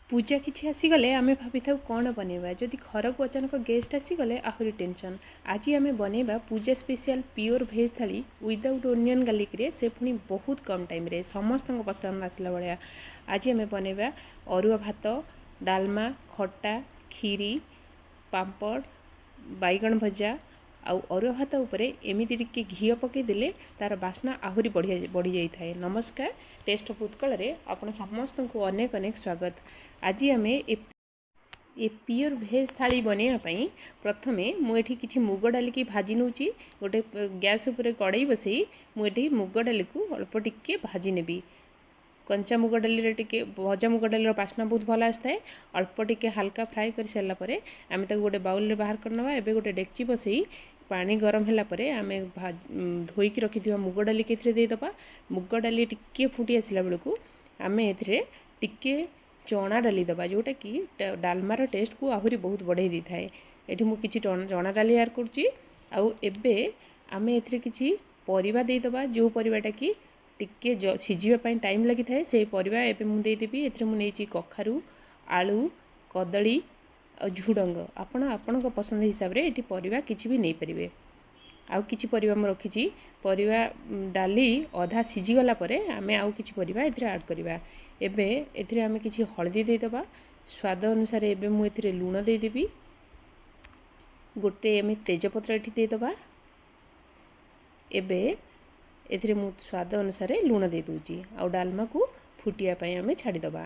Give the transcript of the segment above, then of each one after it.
पूजा किसी आसीगले आम भाभी था कौन बनवा जदि घर को अचानक गेस्ट आसीगले आहरी टेंशन। आज आम बनवा पूजा स्पेशल प्योर भेज थाली विदाउट ओनियन गार्लिक रे से पुणी बहुत कम टाइम रे समस्त पसंद आसला भाया। आज आम बनवा अरुआ भात, डालमा, खट्टा, खीरी, पापड़, बैगण भजा आउ अरुआ भात उपरे एमिति टिके घी पकईदेले तार बास्ना आहरी बढ़ी जाए। नमस्कार, टेस्ट ऑफ उत्कल रे आपण समस्त को अनेक अनेक स्वागत। आज आम ए प्योर भेज थाली बनवाई प्रथमे मुझे किसी मुग डाली की भाजी नौची। गोटे गैस उपर कड़ई बसई मुझे मुग डाली को अल्प टिके भाजी नेबी। कंचा मुग डाली टिके भजा मुग डाली बास्ना बहुत भल आसता है। अल्प टिके हल्का फ्राए कर सारापर आम गोटे बाउल बाहर करना। एवं गोटे डेक्ची बसई पानी गरम है आम धोईकी रखि मुग डाली के देदेबा। मुग डाली टिके फुटी आसला बेलू आम टिके चना डाली दबा जोटा कि डालमार टेस्ट को आहरी बहुत बढ़ाई दी थाए। ये मुझे चना डाली यार करुच्ची आम ए किसी परिबा देदेबा जो परिबाटा कि टिके सिझापी टाइम लगी थाए से परिबा एबे मु देदेबी। एथिरे मु नेइची कखारु, आलू, कदली और झुडंग आपण पसंद हिसाब रे एठी परिबा किछि भी नहीं परिबे। आउ किछि परिबा म रखिछि परिबा डाली अधा सिझी गला परे आमे आउ किछि परिबा एथिरे ऐड करिबा। एबे एथिरे आमे किछि हळदी दे देबा स्वाद अनुसार। एबे मु एथिरे लूण दे देबी, गोटे आमे तेजपत्र एठी दे देबा। एबे एथिरे मु स्वाद अनुसार लूण दे दूची आउ डालमा को फुटिया पई आमे छाडी दबा।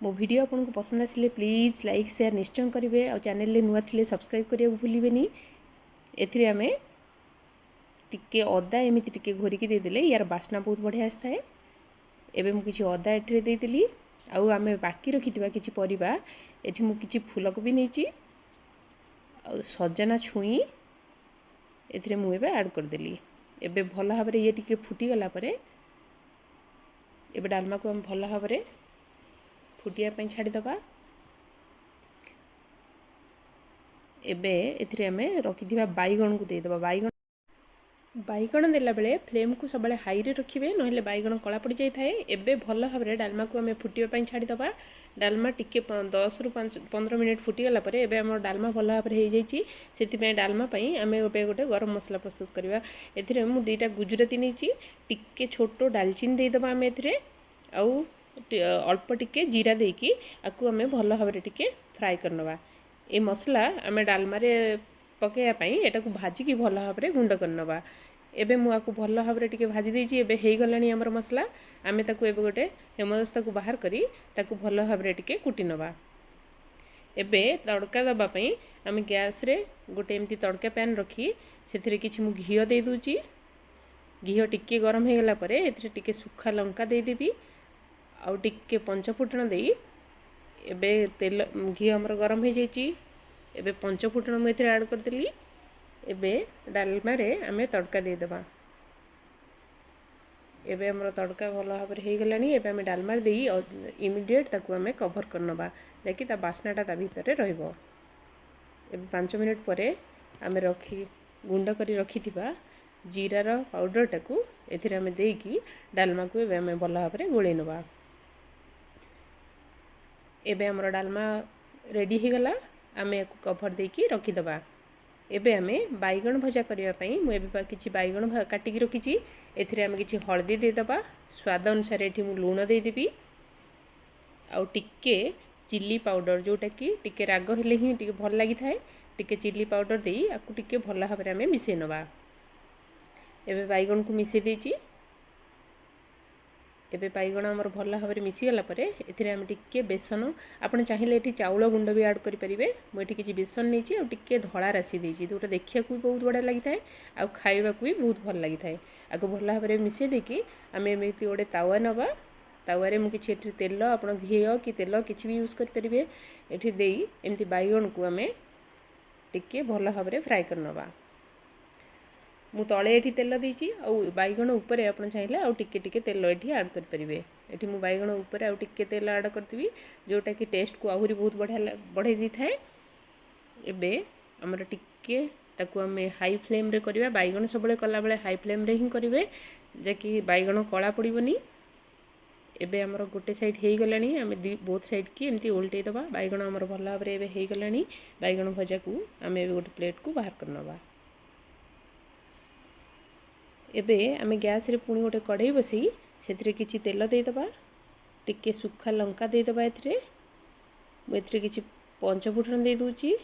मो वीडियो आपको पसंद आसिले प्लीज लाइक शेयर निश्चय करेंगे। और चैनल नुआ थिले सब्सक्राइब करने को भूलिबेनी। एथिरे आमे टिके अदा एमिति टिके घोरिकी देदेले यार बास्ना बहुत बढ़िया आसता है। एबे मु किछि अदा एथिरे देदेली आउ आमे बाकी रखिथिबा किछि परिबा एठी मु किछि फूलकोबी नेची आउ सजना छुई एथिरे मु एबे ऐड कर देली। एबे भल भाव रे ये टिके फुटी गला परे एबे डालमा को हम भल भाव रे फुटिया ପାଇଁ ଛାଡ଼ିଦେବା। ଏବେ ଏଥିରେ ଆମେ ରଖିଥିବା ବାଇଗଣ को ଦେଇଦେବା। ବାଇଗଣ ଦେଲା ବେଳେ फ्लेम को सब हाई रे रखिबे नहेले बाइगण कला पड़ जाई थाए। एबे भल भाव रे डालमा को हमें फुटिया ପାଇଁ ଛାଡ଼ିଦେବା। डालमा टिके 10 रु 15 मिनिट फुटी गला परे एबे हमर डालमा भल भाव रे हो जाईची। सेति ପାଇଁ डालमा ପାଇଁ हमें गोटे गरम मसला प्रस्तुत करबा। एथिरे मु दुईटा गुजराती नेची टिके छोटो दालचीनी देदेबा। आम एथिरे आउ अल्प टिके जीरा देकी आकु आमे भल भाव रे टिके फ्राए करनवा। ए मसला आमे डालमा रे पकेया पई एटा को भाजी की भल भाव रे गुंड करनवा। एबे मु आकु भल भाव रे टिके भाजी देची। एबे हेई गलानी हमर मसला आमे ताकु एबे गोटे हेमदस्ता को बाहर करी ताकु भल भाव रे टिके कुटी नवा। एबे तड़का दबा पई आमे गैस रे गोटे एमती तड़का पैन रखी सेथिरे किछि मु घियो दे दूची। घियो टिके गरम हे गला परे एथिरे टिके सुखा लंका दे देबी आउ टिके पंचफुटण देई एबे तेल घी हमर गरम हो जाइए। एबे पंचफुटण मु एथिरे ऐड कर देली। एबे डालमा रे आमे तड़का दे देबा। एबे हमर तड़का भल भाव रे हे गलानी। एबे आमे डालमा रे देई इमीडिएट ताकू आमे कवर करनबा जाकि ता बास्नाटा ता भीतर रे रहइबो। एबे 5 मिनिट परे आमे गुंड करी रखिथिबा जीरार पाउडर टाकू एथिरे आमे देकी डालमा को एबे आमे भल भाव रे गोळै नबा। एबे हमर डालमा रेडी हो गला आमे कभर देकी रखिदबा। एबे आमे बैगण भजा करिया पई मु एबे किछि बैगण काटिकी रखिछि। एथिरे आमे किछि हळदी दे दबा स्वाद अनुसार। एठी मु लूण दे देबी आउ टिके चिल्ली पाउडर जोटा कि टिके राग हेले ही टिके भल लागि थाए। टिके चिल्ली पाउडर देई आकु टिके भल भाव रे आमे मिसै नबा। एबे बैगण को मिसै देछि। एबे बैगण हमर भल भाव रे मिसी गला परे एथिरे हम टिके बेसन आपण चाहिए एठी चाउल गुंड भी ऐड करि परिबे। मु एठी किछि बेसन नेछि आ टिके धळा राशि देछि जोटा देखिया को बहुत बडा लागि थाए आ खाइबा को भी बहुत भल लागि थाए। आको भल भाव रे मिसै देकी आमे एमिति ओडे तावा नबा। तावा रे मु किछि एठी तेल आपण घी कि तेल किछि भी यूज करि परिबे। एठी देई एमिति बैगण को आमे टिके भल भाव रे फ्राई करनबा। मु तले एठी तेल देछि आ बैगण ऊपर आपण चाहिए आ टिके टिके तेल एठी ऐड कर परिबे। एठी मु बैगण ऊपर आ टिके तेल ऐड करथिबी जोटा कि टेस्ट को आहुरी बहुत बढ़िया बढ़ाई दी थाए। एबे हमर टिके ताकू आमे हाई फ्लेम रे करिबा। बैगण सबले कला बेले हाई फ्लेम रे ही करिवे जे कि बैगण कला पड़िबनी। एबे हमर गोटे साइड हो गलानी आम बोथ साइड की एमती उल्टे दबा बैगण आमर भल भाव में हो गलानी बैगण भजा को आम गोटे प्लेट को बाहर कर नवा। एबे आम गैस रे पुणी गोटे कढ़ई बसई से किछि तेल देदबा टिके सुखा लंका देदबा एथरे किछि पंचफुटन दे दूची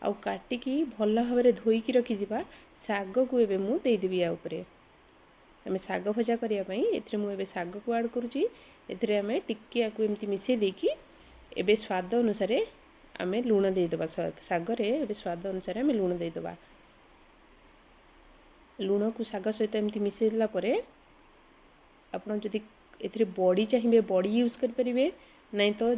आउ काटिकी भल भाव में धोईकी रखिथिबा साग को एबे मु देदेबी आ ऊपरे। आम साग भजा करने एथरे मुझे साग को ऐड करुँची एथरे आम टिके आकु एमती मिसई देकी एबे स्वाद अनुसार आम लुण देदेबा सागरे एबे स्वाद अनुसार आम लुण देदेबा। लुण को साग सहित एमती मिसेला परे आपन जदि एथरे बड़ी चाहिए बड़ी यूज कर परिबे नहीं तो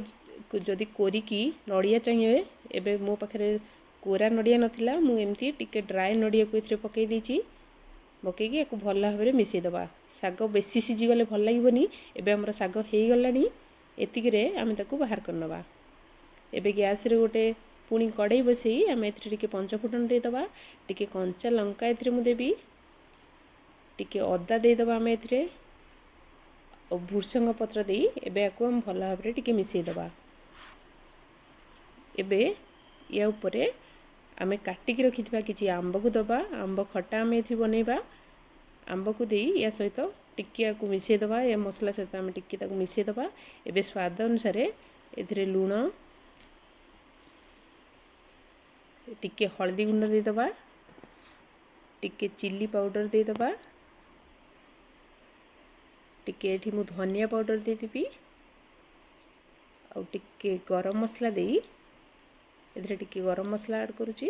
जदि कोरिकी नड़िया चाहिए एबे मो पाखरे कोरा नड़िया नथिला मु एमती टिके ड्राई नड़िया को एथरे पकई देची पकईकी या भल भाव में मिसेदेबा। साग बेसी सीझीगले भल लगे एबे हमर साग हो गलानी एतिकरे आम ताकू बाहर करनवा। एबे गैस रे गोटे पुणी कढ़ई बसई आम एथरे टिके पंचफुटन देदबा टिके कंचा लंका एथरे मु देबी टिके अदा देदबा आम एथरे भुर्संग पत्र दे एबे आकु हम भल भाव में टिके मिसेदेबा। एबे या उपरे आमे काटिकी रखिथिबा किछि आंब को दबा आंब खटा आमे एथि बनेबा आंब को देई या सहित टिके आकु मिसेई दबा या मसला सहित आमे टिके ताकु मिसेई दबा। एबे स्वाद अनुसार एथरे लूण टिके हल्दी गुंड दे दबा टिके चिल्ली पाउडर दे दबा टिके एठी मु धनिया पाउडर दे दिबी आ टिके गरम मसला देई एथरे टिके गरम मसला ऐड करुची।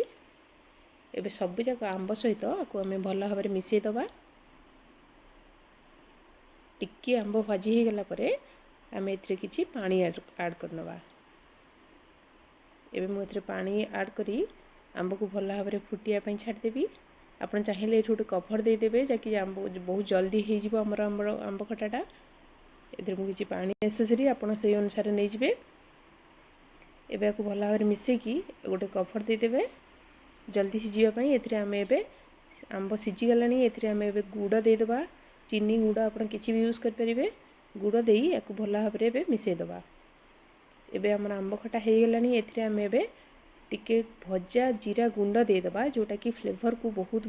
एबे सब जाक आंब सहित आकु आमे भल भाव में मिसेई दबा टिके आंब भाजी हो गला परे आमे एथरे किछि पानी ऐड करनवा। एबे मु एथरे पानी ऐड करी आंब को भल भाव में फुटिया पई छाड़ देबी। आपन चाहिए एठी गोटे कभर दे देबे जाकि आंब बहुत जल्दी हो जिवो हमर आंब खटाटा। एथरे मु किछि पानी नेसेसरी आपन सेही अनुसार नै जिवे। एबे आकु भल भाव में मिसेकी गोटे कभर दे देबे जल्दी सीझीबा। एथरे आम एबे आंब सीझी गलानी एथरे आम एबे गुड़ देदबा चीनी गुड़ आपन किछि भी यूज कर परिबे गुड़ देई याकु भल भाव में एबे मिसेई दबा। एबे हमर आंब खटा हो गलानी एथरे आम एबे टिके भजा जीरा गुंड देदबा जोटा कि फ्लेवर को बहुत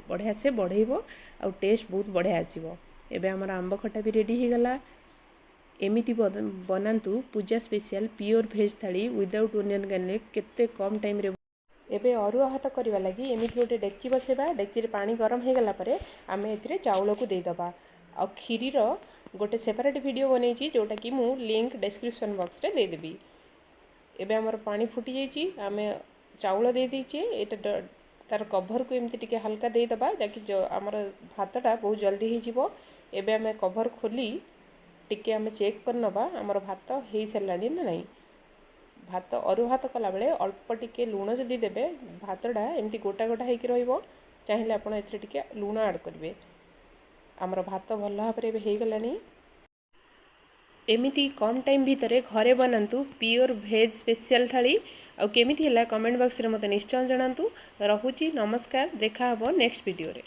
बढ़िया से बढ़ेइबो आ टेस्ट बहुत बढ़िया आसीबो। एबे हमर आंब खटा भी रेडी हो गला। एमिति बनातु पूजा स्पेशल प्योर भेज थाली विदाउट ओनियन गार्लिक केते कम टाइम रे। एबे अरुआ भात करवा लगी एमिति गोटे डेक्ची बसेबा डेक्ची रे पानी गरम हो गला परे आमे एथिरे चाउल को देदबा आ खीरी रो गोटे सेपरेट वीडियो बनैछि जोटा कि मु लिंक डिस्क्रिप्शन बॉक्स रे दे देबी। एबे हमर पानी फुटी जाइछि आमे चाउल दे देछि एटा तार कभर को एमती टिके हल्का दे दबा जाकि हमर भातटा बहुत जल्दी हो जिवो। एबे आमे कभर खोली टिके आमे चेक करनबा हमर भात हेई सरलानी ना नहीं। भात अरु भात कला बेले अल्प टिके लूण जदि देबे भातटा एमती गोटा गोटा हेकी रहिबो चाहिए आपण एथरे टिके लूण ऐड करिवे। हमर भात भल भाव में हो गलानी। एमिति कम टाइम भितर घरे बनातु प्योर भेज स्पेशल थाली आ केमिति हला कमेंट बॉक्स रे मते निश्चय जणातु। रहुची नमस्कार देखा हबो नेक्स्ट वीडियो रे।